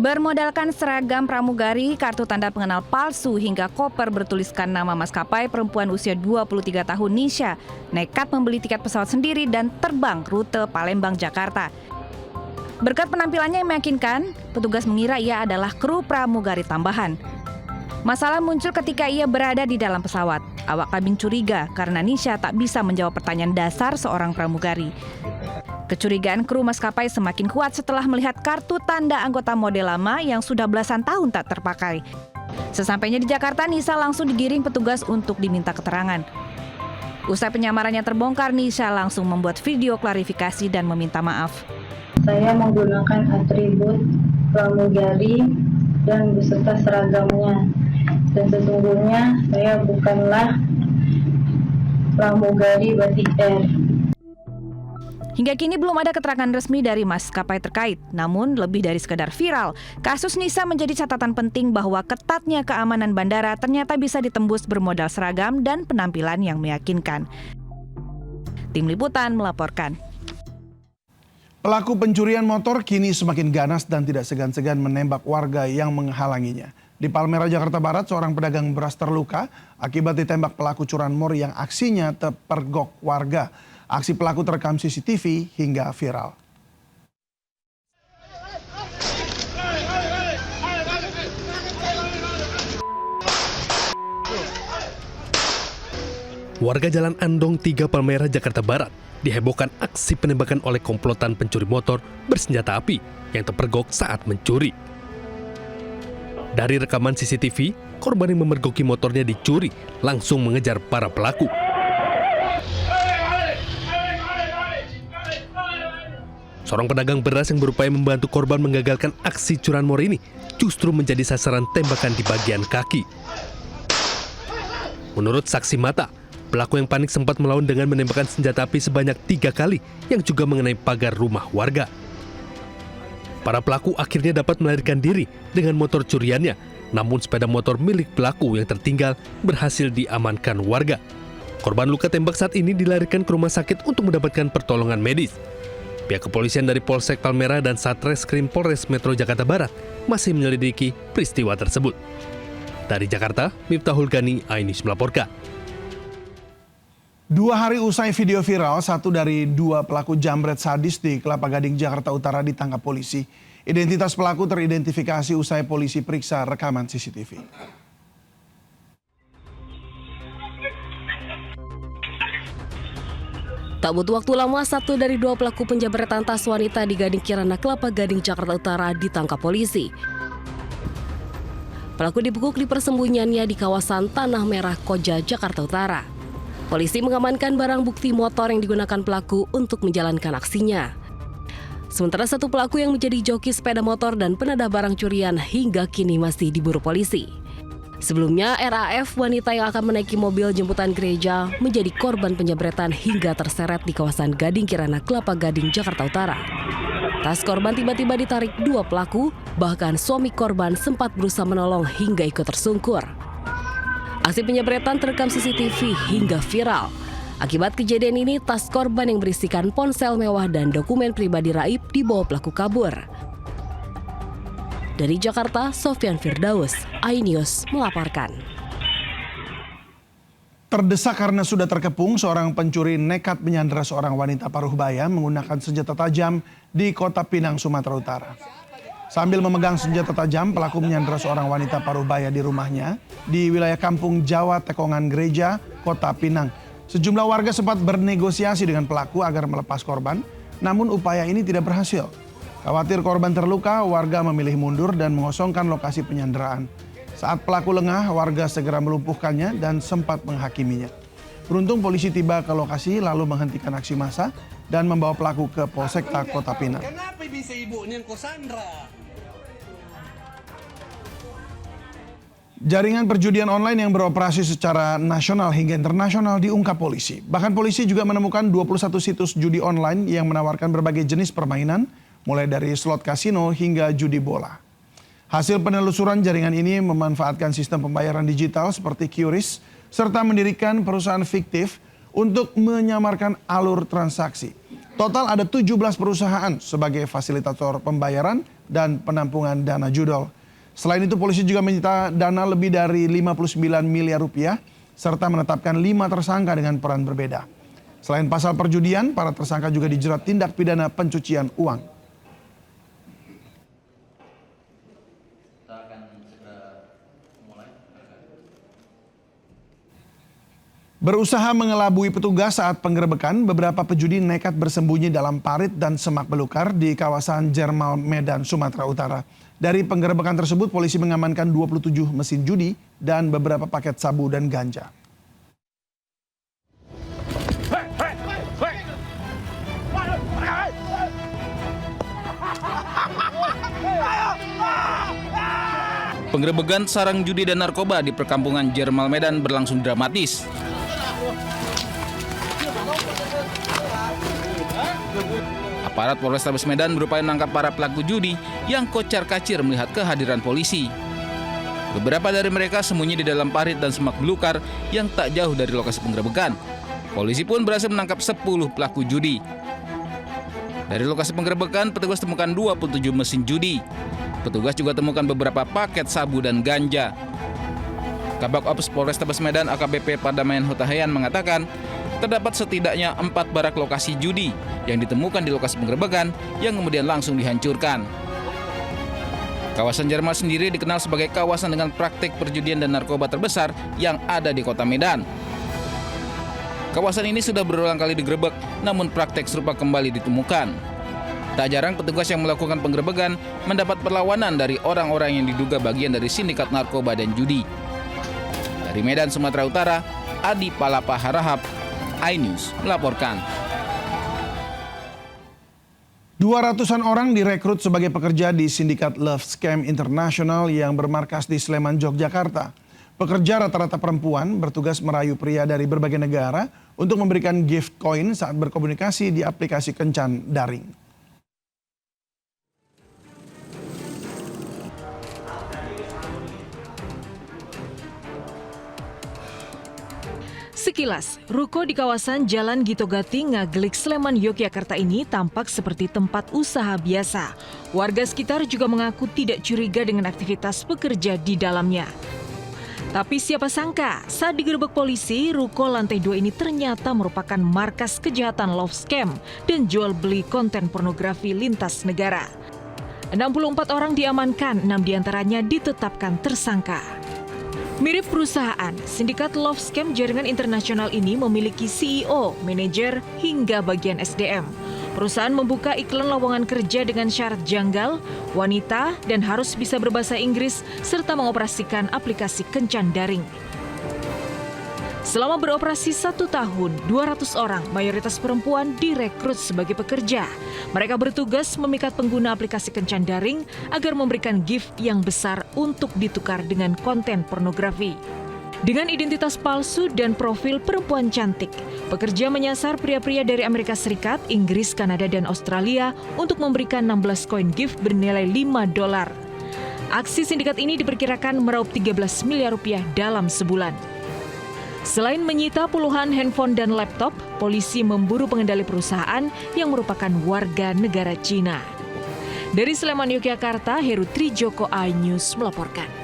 Bermodalkan seragam pramugari, kartu tanda pengenal palsu hingga koper bertuliskan nama maskapai, perempuan usia 23 tahun Nisha nekat membeli tiket pesawat sendiri dan terbang rute Palembang-Jakarta. Berkat penampilannya yang meyakinkan, petugas mengira ia adalah kru pramugari tambahan. Masalah muncul ketika ia berada di dalam pesawat. Awak kabin curiga karena Nisha tak bisa menjawab pertanyaan dasar seorang pramugari. Kecurigaan kru maskapai semakin kuat setelah melihat kartu tanda anggota model lama yang sudah belasan tahun tak terpakai. Sesampainya di Jakarta, Nisha langsung digiring petugas untuk diminta keterangan. Usai penyamarannya terbongkar, Nisha langsung membuat video klarifikasi dan meminta maaf. Saya menggunakan atribut pramugari dan beserta seragamnya. Dan sesungguhnya saya bukanlah pramugari Batik Air. Hingga kini belum ada keterangan resmi dari maskapai terkait. Namun lebih dari sekadar viral, kasus Nisha menjadi catatan penting bahwa ketatnya keamanan bandara ternyata bisa ditembus bermodal seragam dan penampilan yang meyakinkan. Tim Liputan melaporkan. Pelaku pencurian motor kini semakin ganas dan tidak segan-segan menembak warga yang menghalanginya. Di Palmerah, Jakarta Barat, seorang pedagang beras terluka akibat ditembak pelaku curanmor yang aksinya terpergok warga. Aksi pelaku terekam CCTV hingga viral. Warga Jalan Andong 3 Palmerah, Jakarta Barat dihebohkan aksi penembakan oleh komplotan pencuri motor bersenjata api yang terpergok saat mencuri. Dari rekaman CCTV, korban yang memergoki motornya dicuri langsung mengejar para pelaku. Seorang pedagang beras yang berupaya membantu korban menggagalkan aksi curanmor ini justru menjadi sasaran tembakan di bagian kaki. Menurut saksi mata, pelaku yang panik sempat melawan dengan menembakkan senjata api sebanyak 3 kali yang juga mengenai pagar rumah warga. Para pelaku akhirnya dapat melarikan diri dengan motor curiannya, namun sepeda motor milik pelaku yang tertinggal berhasil diamankan warga. Korban luka tembak saat ini dilarikan ke rumah sakit untuk mendapatkan pertolongan medis. Pihak kepolisian dari Polsek Palmerah dan Satreskrim Polres Metro Jakarta Barat masih menyelidiki peristiwa tersebut. Dari Jakarta, Miftahul Gani, iNews melaporkan. 2 hari usai video viral, 1 dari 2 pelaku jambret sadis di Kelapa Gading, Jakarta Utara ditangkap polisi. Identitas pelaku teridentifikasi usai polisi periksa rekaman CCTV. Tak butuh waktu lama, 1 dari 2 pelaku penjambretan tas wanita di Gading Kirana, Kelapa Gading, Jakarta Utara ditangkap polisi. Pelaku dibekuk di persembunyiannya di kawasan Tanah Merah, Koja, Jakarta Utara. Polisi mengamankan barang bukti motor yang digunakan pelaku untuk menjalankan aksinya. Sementara 1 pelaku yang menjadi joki sepeda motor dan penadah barang curian hingga kini masih diburu polisi. Sebelumnya, RAF, wanita yang akan menaiki mobil jemputan gereja, menjadi korban penjambretan hingga terseret di kawasan Gading Kirana, Kelapa Gading, Jakarta Utara. Tas korban tiba-tiba ditarik 2 pelaku, bahkan suami korban sempat berusaha menolong hingga ikut tersungkur. Aksi penjambretan terekam CCTV hingga viral. Akibat kejadian ini, tas korban yang berisikan ponsel mewah dan dokumen pribadi raib dibawa pelaku kabur. Dari Jakarta, Sofyan Firdaus, iNews melaporkan. Terdesak karena sudah terkepung, seorang pencuri nekat menyandera seorang wanita paruh baya menggunakan senjata tajam di Kota Pinang, Sumatera Utara. Sambil memegang senjata tajam, pelaku menyandera seorang wanita paruh baya di rumahnya di wilayah Kampung Jawa Tekongan Gereja, Kota Pinang. Sejumlah warga sempat bernegosiasi dengan pelaku agar melepas korban, namun upaya ini tidak berhasil. Khawatir korban terluka, warga memilih mundur dan mengosongkan lokasi penyanderaan. Saat pelaku lengah, warga segera melumpuhkannya dan sempat menghakiminya. Beruntung polisi tiba ke lokasi lalu menghentikan aksi massa dan membawa pelaku ke Polsekta Kota Pinang. Kenapa bisa ibunya yang Cassandra? Jaringan perjudian online yang beroperasi secara nasional hingga internasional diungkap polisi. Bahkan polisi juga menemukan 21 situs judi online yang menawarkan berbagai jenis permainan, mulai dari slot kasino hingga judi bola. Hasil penelusuran jaringan ini memanfaatkan sistem pembayaran digital seperti QRIS, serta mendirikan perusahaan fiktif untuk menyamarkan alur transaksi. Total ada 17 perusahaan sebagai fasilitator pembayaran dan penampungan dana judol. Selain itu, polisi juga menyita dana lebih dari 59 miliar rupiah serta menetapkan 5 tersangka dengan peran berbeda. Selain pasal perjudian, para tersangka juga dijerat tindak pidana pencucian uang. Berusaha mengelabui petugas saat penggerebekan, beberapa pejudi nekat bersembunyi dalam parit dan semak belukar di kawasan Jermal, Medan, Sumatera Utara. Dari penggerebekan tersebut, polisi mengamankan 27 mesin judi dan beberapa paket sabu dan ganja. Penggerebekan sarang judi dan narkoba di perkampungan Jermal, Medan berlangsung dramatis. Aparat Polrestabes Medan berupaya menangkap para pelaku judi yang kocar-kacir melihat kehadiran polisi. Beberapa dari mereka sembunyi di dalam parit dan semak belukar yang tak jauh dari lokasi penggerebekan. Polisi pun berhasil menangkap 10 pelaku judi. Dari lokasi penggerebekan, petugas temukan 27 mesin judi. Petugas juga temukan beberapa paket sabu dan ganja. Kabak Ops Polrestabes Medan AKBP Pardamaian Hutahayan mengatakan, terdapat setidaknya 4 barak lokasi judi yang ditemukan di lokasi penggerebekan yang kemudian langsung dihancurkan. Kawasan Jermal sendiri dikenal sebagai kawasan dengan praktik perjudian dan narkoba terbesar yang ada di kota Medan. Kawasan ini sudah berulang kali digerebek, namun praktik serupa kembali ditemukan. Tak jarang petugas yang melakukan penggerebekan mendapat perlawanan dari orang-orang yang diduga bagian dari sindikat narkoba dan judi. Dari Medan, Sumatera Utara, Adi Palapa Harahap, iNews melaporkan. 200-an orang direkrut sebagai pekerja di sindikat Love Scam International yang bermarkas di Sleman, Yogyakarta. Pekerja rata-rata perempuan bertugas merayu pria dari berbagai negara untuk memberikan gift coin saat berkomunikasi di aplikasi kencan daring. Sekilas, ruko di kawasan Jalan Gitogati, Ngagelik, Sleman, Yogyakarta ini tampak seperti tempat usaha biasa. Warga sekitar juga mengaku tidak curiga dengan aktivitas pekerja di dalamnya. Tapi siapa sangka, saat digerebek polisi, ruko lantai 2 ini ternyata merupakan markas kejahatan love scam dan jual beli konten pornografi lintas negara. 64 orang diamankan, 6 diantaranya ditetapkan tersangka. Mirip perusahaan, sindikat Love Scam jaringan internasional ini memiliki CEO, manajer, hingga bagian SDM. Perusahaan membuka iklan lowongan kerja dengan syarat janggal, wanita, dan harus bisa berbahasa Inggris, serta mengoperasikan aplikasi kencan daring. Selama beroperasi 1 tahun, 200 orang, mayoritas perempuan, direkrut sebagai pekerja. Mereka bertugas memikat pengguna aplikasi kencan daring agar memberikan gift yang besar untuk ditukar dengan konten pornografi. Dengan identitas palsu dan profil perempuan cantik, pekerja menyasar pria-pria dari Amerika Serikat, Inggris, Kanada, dan Australia untuk memberikan 16 koin gift bernilai $5. Aksi sindikat ini diperkirakan meraup 13 miliar rupiah dalam sebulan. Selain menyita puluhan handphone dan laptop, polisi memburu pengendali perusahaan yang merupakan warga negara Cina. Dari Sleman, Yogyakarta, Heru Trijoko, iNews melaporkan.